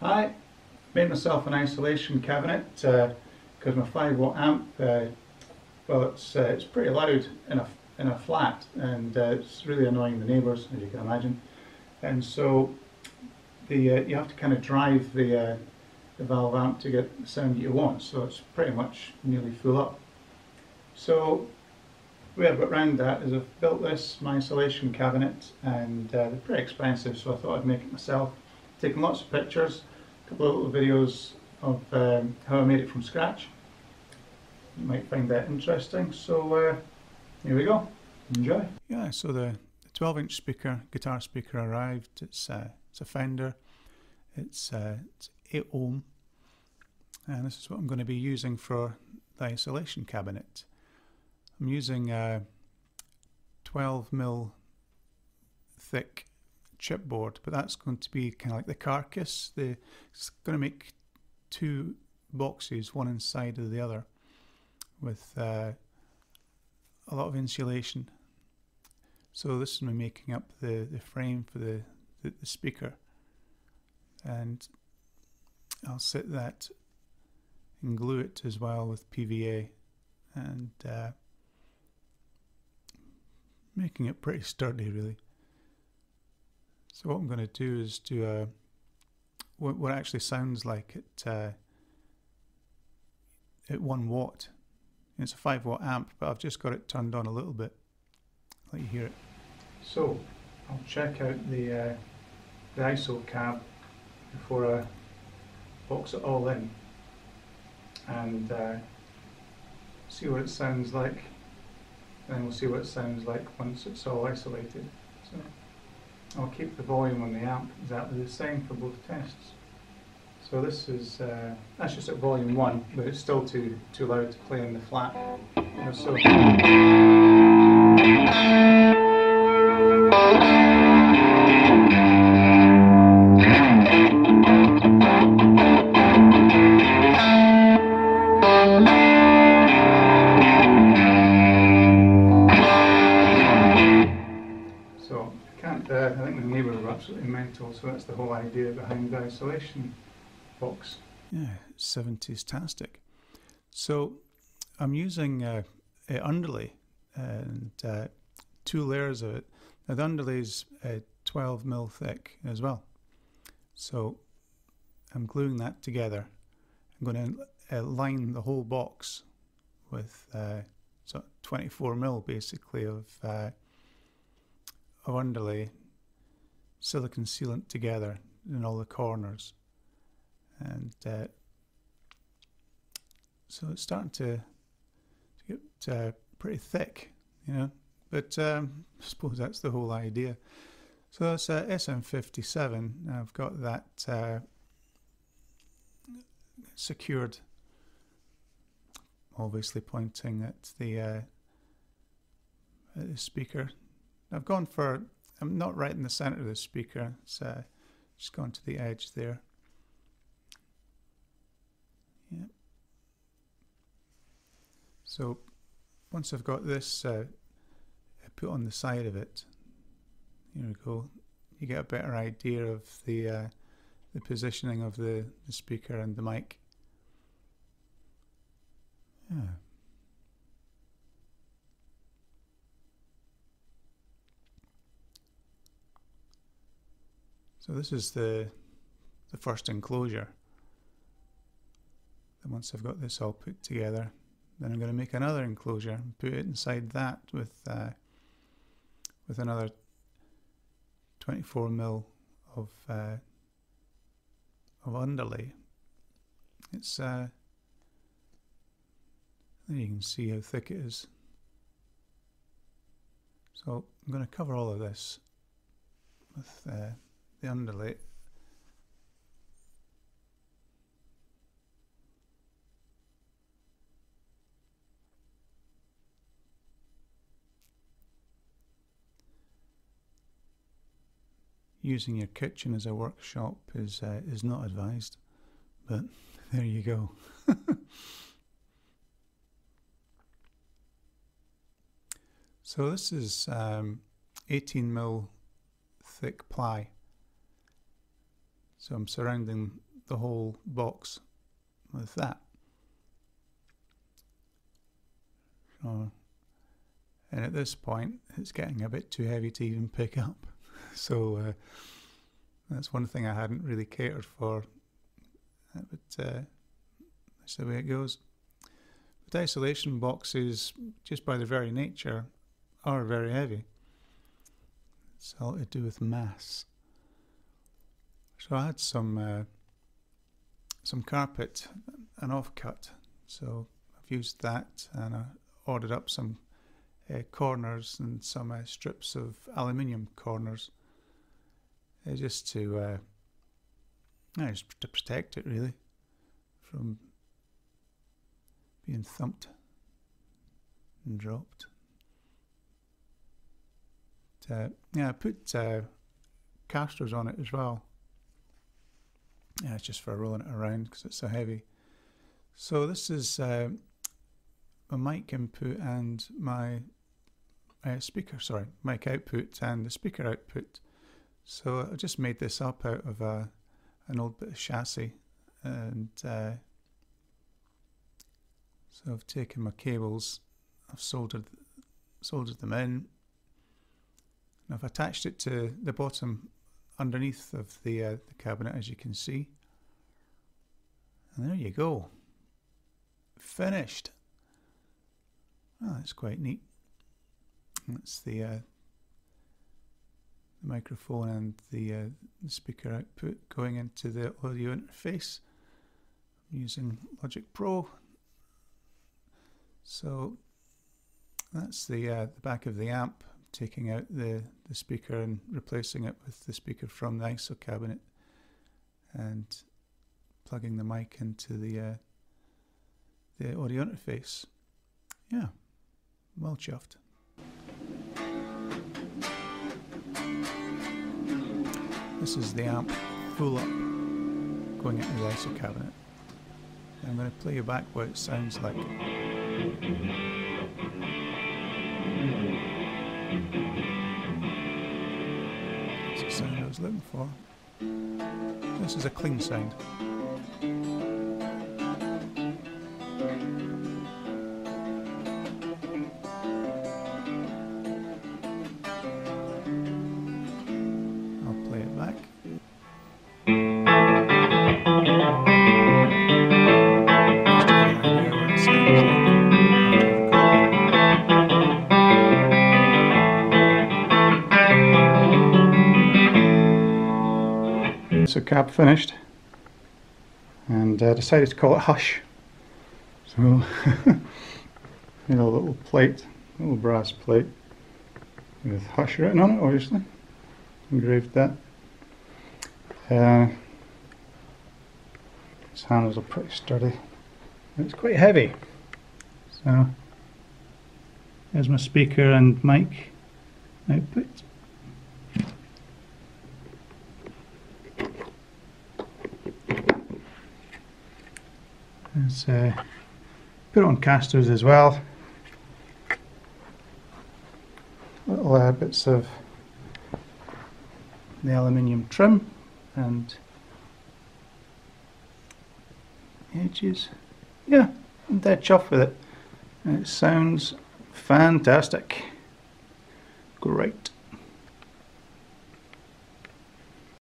Hi, made myself an isolation cabinet because my 5 watt amp, well, it's pretty loud in a flat, and it's really annoying the neighbours, as you can imagine. And so you have to kind of drive the valve amp to get the sound that you want. So it's pretty much nearly full up. So the way I've got around that is I've built my isolation cabinet, and they're pretty expensive, so I thought I'd make it myself. Taken lots of pictures, a couple of little videos of how I made it from scratch. You might find that interesting. So here we go. Enjoy. Yeah, so the 12-inch speaker, guitar speaker arrived. It's a Fender. It's 8 ohm, and this is what I'm going to be using for the isolation cabinet. I'm using a 12mm thick chipboard, but that's going to be kind of like the carcass. It's going to make 2 boxes, one inside of the other, with a lot of insulation. So this is me making up the frame for the speaker, and I'll set that and glue it as well with PVA, and making it pretty sturdy really. So what I'm going to do is do what actually sounds like at 1 watt. It's a 5 watt amp, but I've just got it turned on a little bit. Let you hear it. So I'll check out the ISO cab before I box it all in, and see what it sounds like. Then we'll see what it sounds like once it's all isolated. So I'll keep the volume on the amp exactly the same for both tests. So this is that's just at volume 1, but it's still too loud to play in the flat. So I think the neighbours are absolutely mental, so that's the whole idea behind the isolation box. Yeah, 70s-tastic. So I'm using a underlay and 2 layers of it. Now the underlay's 12mm thick as well. So I'm gluing that together. I'm going to line the whole box with so 24mm basically of underlay, silicon sealant together in all the corners, and so it's starting to get pretty thick, you know, but I suppose that's the whole idea. So that's SM57. I've got that secured, obviously pointing at the speaker. I've gone for, I'm not right in the center of the speaker, it's just gone to the edge there. Yeah. So once I've got this put on the side of it, here we go, you get a better idea of the positioning of the speaker and the mic. Yeah. So this is the first enclosure. Then once I've got this all put together, then I'm going to make another enclosure and put it inside that with another 24mm of underlay. It's there you can see how thick it is. So I'm going to cover all of this with the underlay. Using your kitchen as a workshop is not advised, but there you go. So this is 18mm thick ply. So I'm surrounding the whole box with that. So, and at this point it's getting a bit too heavy to even pick up. So that's one thing I hadn't really catered for, but that's the way it goes. But isolation boxes, just by their very nature, are very heavy. It's all to do with mass. So I had some carpet, an offcut, so I've used that, and I ordered up some corners and some strips of aluminium corners, just to protect it really from being thumped and dropped. Yeah, I put casters on it as well. Yeah, it's just for rolling it around because it's so heavy. So this is a mic input and my speaker, sorry, mic output and the speaker output. So I just made this up out of an old bit of chassis, and so I've taken my cables, I've soldered them in, and I've attached it to the bottom underneath of the cabinet, as you can see, and there you go, finished. Oh, that's quite neat. That's the microphone and the speaker output going into the audio interface. I'm using Logic Pro. So that's the back of the amp, taking out the speaker and replacing it with the speaker from the ISO cabinet, and plugging the mic into the audio interface. Yeah, well chuffed. This is the amp full up going into the ISO cabinet. And I'm going to play you back what it sounds like. That's the sound I was looking for. This is a clean sound. I'll play it back. So cab finished, and decided to call it Hush. So made a little plate, little brass plate with Hush written on it, obviously. Engraved that. Its handles are pretty sturdy. It's quite heavy. So there's my speaker and mic output. Let's put it on casters as well. Little bits of the aluminium trim and edges. Yeah, I'm dead chuffed with it. It sounds fantastic. Great.